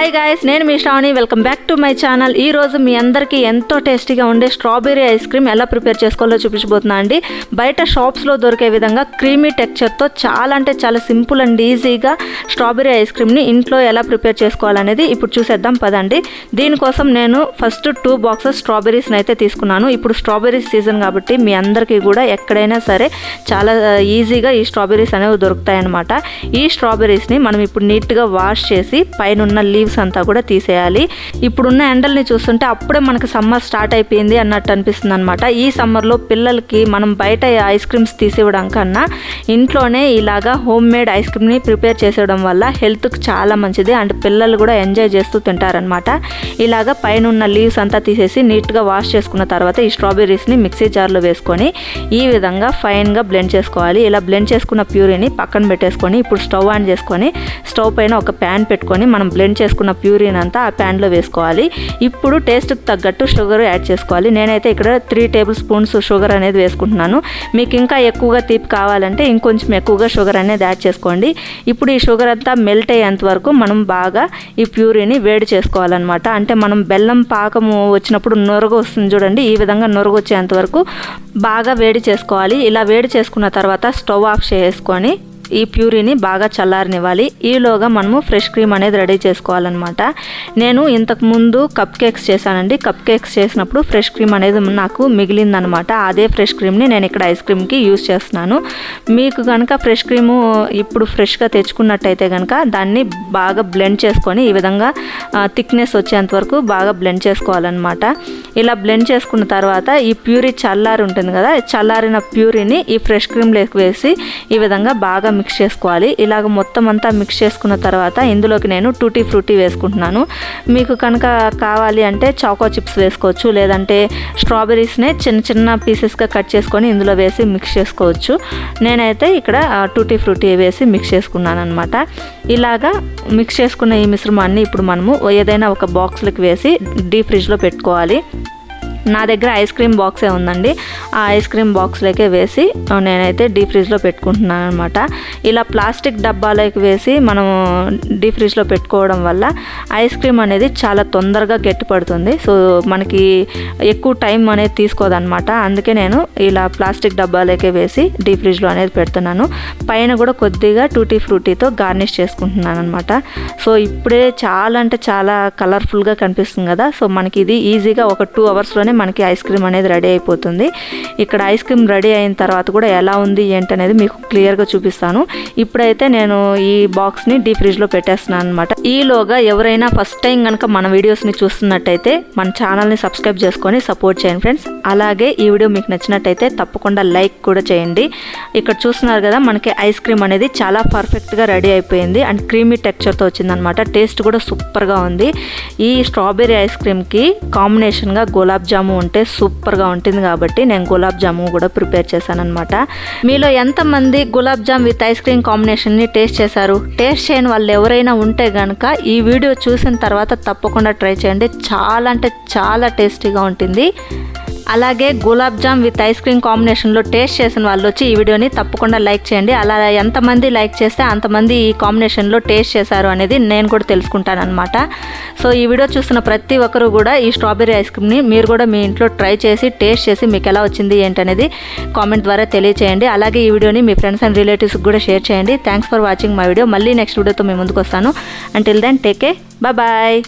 Hi guys, నేను మీ Shravani. Welcome back to my channel. ఈ రోజు మీ అందరికీ ఎంతో టేస్టీగా ఉండే స్ట్రాబెర్రీ ఐస్ క్రీమ్ ఎలా ప్రిపేర్ చేసుకోవాలో చూపించబోతున్నా అండి. బయట షాప్స్లో దొరికే విధంగా క్రీమీ టెక్స్చర్తో చాలా అంటే చాలా సింపుల్ అండ్ ఈజీగా స్ట్రాబెర్రీ ఐస్ క్రీమ్ని ఇంట్లో ఎలా ప్రిపేర్ చేసుకోవాలనేది ఇప్పుడు చూసేద్దాం పదండి. దీనికోసం నేను ఫస్ట్ 2 బాక్సెస్ స్ట్రాబెర్రీస్ని అయితే తీసుకున్నాను. ఇప్పుడు స్ట్రాబెర్రీస్ సీజన్ కాబట్టి మీ అందరికీ కూడా ఎక్కడైనా సరే చాలా ఈజీగా ఈ స్ట్రాబెర్రీస్ అనేవి దొరుకుతాయన్నమాట. ఈ స్ట్రాబెర్రీస్ని మనం ఇప్పుడు నీట్గా వాష్ చేసి పైన లీవ్స్ అంతా కూడా తీసేయాలి. ఇప్పుడున్న ఎండల్ని చూస్తుంటే అప్పుడే మనకి సమ్మర్ స్టార్ట్ అయిపోయింది అన్నట్టు అనిపిస్తుంది అనమాట. ఈ సమ్మర్లో పిల్లలకి మనం బయట ఐస్ క్రీమ్స్ తీసివ్వడం కన్నా ఇంట్లోనే ఇలాగా హోమ్ మేడ్ ఐస్ క్రీమ్ని ప్రిపేర్ చేసేయడం వల్ల హెల్త్కి చాలా మంచిది అండ్ పిల్లలు కూడా ఎంజాయ్ చేస్తూ తింటారనమాట. ఇలాగా పైన ఉన్న లీవ్స్ అంతా తీసేసి నీట్గా వాష్ చేసుకున్న తర్వాత ఈ స్ట్రాబెర్రీస్ని మిక్సీ జార్లో వేసుకొని ఈ విధంగా ఫైన్గా బ్లెండ్ చేసుకోవాలి. ఇలా బ్లెండ్ చేసుకున్న ప్యూరీని పక్కన పెట్టేసుకొని ఇప్పుడు స్టవ్ ఆన్ చేసుకొని స్టవ్ పైన ఒక ప్యాన్ పెట్టుకొని మనం బ్లెండ్ చేసుకున్న ప్యూరిన్ అంతా ఆ ప్యాన్లో వేసుకోవాలి. ఇప్పుడు టేస్ట్కి తగ్గట్టు షుగర్ యాడ్ చేసుకోవాలి. నేనైతే ఇక్కడ 3 టేబుల్ స్పూన్స్ షుగర్ అనేది వేసుకుంటున్నాను. మీకు ఇంకా ఎక్కువగా తీపి కావాలంటే ఇంకొంచెం ఎక్కువగా షుగర్ అనేది యాడ్ చేసుకోండి. ఇప్పుడు ఈ షుగర్ అంతా మెల్ట్ అయ్యేంత వరకు మనం బాగా ఈ ప్యూరిని వేడి చేసుకోవాలన్నమాట. అంటే మనం బెల్లం పాకము వచ్చినప్పుడు నొరగ వస్తుంది చూడండి, ఈ విధంగా నొరగ వచ్చేంత వరకు బాగా వేడి చేసుకోవాలి. ఇలా వేడి చేసుకున్న తర్వాత స్టవ్ ఆఫ్ చేసుకొని ఈ ప్యూరీని బాగా చల్లారనివ్వాలి. ఈలోగా మనము ఫ్రెష్ క్రీమ్ అనేది రెడీ చేసుకోవాలన్నమాట. నేను ఇంతకుముందు కప్ కేక్స్ చేశానండి. కప్ కేక్స్ చేసినప్పుడు ఫ్రెష్ క్రీమ్ అనేది నాకు మిగిలిందనమాట. అదే ఫ్రెష్ క్రీమ్ని నేను ఇక్కడ ఐస్ క్రీమ్కి యూజ్ చేస్తున్నాను. మీకు కనుక ఫ్రెష్ క్రీము ఇప్పుడు ఫ్రెష్గా తెచ్చుకున్నట్టయితే కనుక దాన్ని బాగా బ్లెండ్ చేసుకొని ఈ విధంగా థిక్నెస్ వచ్చేంత వరకు బాగా బ్లెండ్ చేసుకోవాలన్నమాట. ఇలా బ్లెండ్ చేసుకున్న తర్వాత ఈ ప్యూరీ చల్లారి ఉంటుంది కదా, చల్లారిన ప్యూరీని ఈ ఫ్రెష్ క్రీమ్లోకి వేసి ఈ విధంగా బాగా మిక్స్ చేసుకోవాలి. ఇలాగ మొత్తం అంతా మిక్స్ చేసుకున్న తర్వాత ఇందులోకి నేను టూటీ ఫ్రూటీ వేసుకుంటున్నాను. మీకు కనుక కావాలి అంటే చాకో చిప్స్ వేసుకోవచ్చు, లేదంటే స్ట్రాబెర్రీస్నే చిన్న చిన్న పీసెస్గా కట్ చేసుకొని ఇందులో వేసి మిక్స్ చేసుకోవచ్చు. నేనైతే ఇక్కడ టూటీ ఫ్రూటీ వేసి మిక్స్ చేసుకున్నాను అనమాట. ఇలాగా మిక్స్ చేసుకున్న ఈ మిశ్రమాన్ని ఇప్పుడు మనము ఏదైనా ఒక బాక్స్లోకి వేసి డీప్ ఫ్రిడ్జ్లో పెట్టుకోవాలి. నా దగ్గర ఐస్ క్రీమ్ బాక్సే ఉందండి. ఆ ఐస్ క్రీమ్ బాక్స్లోకే వేసి నేనైతే డీప్ ఫ్రిడ్జ్లో పెట్టుకుంటున్నాను అనమాట. ఇలా ప్లాస్టిక్ డబ్బాలోకి వేసి మనం డీప్ ఫ్రిడ్జ్లో పెట్టుకోవడం వల్ల ఐస్ క్రీమ్ అనేది చాలా తొందరగా గట్టిపడుతుంది. సో మనకి ఎక్కువ టైం అనేది తీసుకోదన్నమాట. అందుకే నేను ఇలా ప్లాస్టిక్ డబ్బాలోకే వేసి డీప్ ఫ్రిడ్జ్లో అనేది పెడుతున్నాను. పైన కూడా కొద్దిగా టూటీ ఫ్రూటీతో గార్నిష్ చేసుకుంటున్నాను అనమాట. సో ఇప్పుడే చాలా అంటే చాలా కలర్ఫుల్గా కనిపిస్తుంది కదా. సో మనకి ఇది ఈజీగా ఒక 2 అవర్స్లోనే మనకి ఐస్ క్రీమ్ అనేది రెడీ అయిపోతుంది. ఇక్కడ ఐస్ క్రీమ్ రెడీ అయిన తర్వాత కూడా ఎలా ఉంది ఏంటనేది మీకు క్లియర్గా చూపిస్తాను. ఇప్పుడైతే నేను ఈ బాక్స్ని డీప్ ఫ్రిడ్జ్లో పెట్టేస్తున్నాను అనమాట. ఈలోగా ఎవరైనా ఫస్ట్ టైం కనుక మన వీడియోస్ని చూస్తున్నట్టయితే మన ఛానల్ని సబ్స్క్రైబ్ చేసుకొని సపోర్ట్ చేయండి ఫ్రెండ్స్. అలాగే ఈ వీడియో మీకు నచ్చినట్టయితే తప్పకుండా లైక్ కూడా చేయండి. ఇక్కడ చూస్తున్నారు కదా, మనకి ఐస్ క్రీమ్ అనేది చాలా పర్ఫెక్ట్గా రెడీ అయిపోయింది అండ్ క్రీమీ టెక్స్చర్తో వచ్చిందనమాట. టేస్ట్ కూడా సూపర్గా ఉంది. ఈ స్ట్రాబెర్రీ ఐస్ క్రీమ్కి కాంబినేషన్గా గులాబ్ జాము ఉంటే సూపర్గా ఉంటుంది కాబట్టి నేను గులాబ్ జాము కూడా ప్రిపేర్ చేశాను అనమాట. మీలో ఎంతమంది gulab jam with ice cream కాంబినేషన్ని టేస్ట్ చేశారు? టేస్ట్ చేయని వాళ్ళు ఎవరైనా ఉంటే కనుక ఈ వీడియో చూసిన తర్వాత తప్పకుండా ట్రై చేయండి. చాలా అంటే చాలా టేస్టీగా ఉంటుంది. అలాగే gulab jam with ice cream కాంబినేషన్లో టేస్ట్ చేసిన వాళ్ళు వచ్చి ఈ వీడియోని తప్పకుండా లైక్ చేయండి. అలా ఎంతమంది లైక్ చేస్తే అంతమంది ఈ కాంబినేషన్లో టేస్ట్ చేశారు అనేది నేను కూడా తెలుసుకుంటాను అనమాట. సో ఈ వీడియో చూస్తున్న ప్రతి ఒక్కరు కూడా ఈ స్ట్రాబెర్రీ ఐస్ క్రీమ్ని మీరు కూడా మీ ఇంట్లో ట్రై చేసి టేస్ట్ చేసి మీకు ఎలా వచ్చింది ఏంటనేది కామెంట్ ద్వారా తెలియచేయండి. అలాగే ఈ వీడియోని మీ ఫ్రెండ్స్ అండ్ రిలేటివ్స్కి కూడా షేర్ చేయండి. Thanks for watching my video. మళ్ళీ నెక్స్ట్ వీడియోతో మీ ముందుకు వస్తాను. Until then take care, bye.